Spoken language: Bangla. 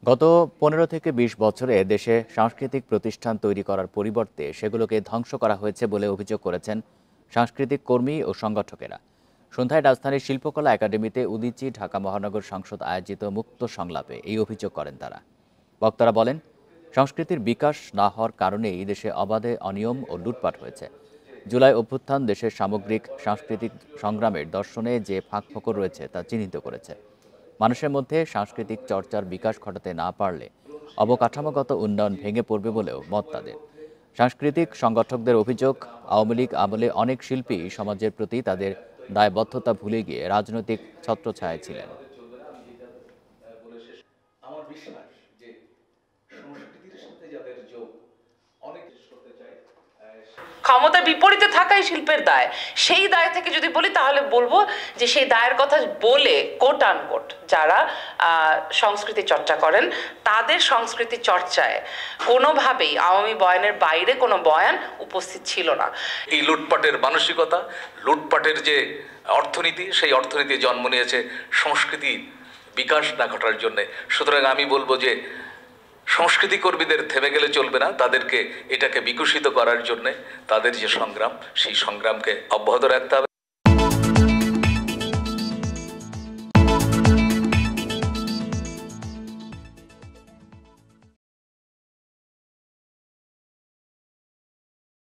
গত ১৫ থেকে ২০ বছরে দেশে সাংস্কৃতিক প্রতিষ্ঠান তৈরি করার পরিবর্তে সেগুলোকে ধ্বংস করা হয়েছে বলে অভিযোগ করেছেন সাংস্কৃতিক কর্মী ও সংগঠকেরা। সন্ধ্যায় রাজধানীর শিল্পকলা একাডেমিতে উদীচী ঢাকা মহানগর সংসদ আয়োজিত মুক্ত সংলাপে এই অভিযোগ করেন তারা। বক্তারা বলেন, সংস্কৃতির বিকাশ না হওয়ার কারণেই দেশে অবাধে অনিয়ম ও লুটপাট হয়েছে। জুলাই অভ্যুত্থান দেশের সামগ্রিক সাংস্কৃতিক সংগ্রামের দর্শনে যে ফাঁকফোকর রয়েছে তা চিহ্নিত করেছে। মানুষের মধ্যে সাংস্কৃতিক চর্চার বিকাশ ঘটাতে না পারলে অবকাঠামোগত উন্নয়ন ভেঙে পড়বে বলেও মত তাদের। সাংস্কৃতিক সংগঠকদের অভিযোগ, আওয়ামী লীগ আমলে অনেক শিল্পী সমাজের প্রতি তাদের দায়বদ্ধতা ভুলে গিয়ে রাজনৈতিক ছত্রছায়ায় ছিলেন। আমার বিশ্বাস যে সংস্কৃতির সাথে যাদের যোগ অনেক করতে চায় ক্ষমতার বিপরীতে থাকাই শিল্পের দায়। সেই দায় থেকে যদি বলি তাহলে বলবো যে সেই দায়ের কথা বলে কোট আনকোট যারা সংস্কৃতি চর্চা করেন তাদের সংস্কৃতি চর্চায় কোনোভাবেই আওয়ামী বয়ানের বাইরে কোনো বয়ান উপস্থিত ছিল না। এই লুটপাটের মানসিকতা, লুটপাটের যে অর্থনীতি, সেই অর্থনীতি জন্ম নিয়েছে সংস্কৃতি বিকাশ না ঘটার জন্যে। সুতরাং আমি বলবো যে সংস্কৃতি কর্মীদের থেমে গেলে চলবে না, তাদেরকে এটাকে বিকশিত করার জন্যে তাদের যে সংগ্রাম, সেই সংগ্রামকে অব্যাহত রাখতে হবে।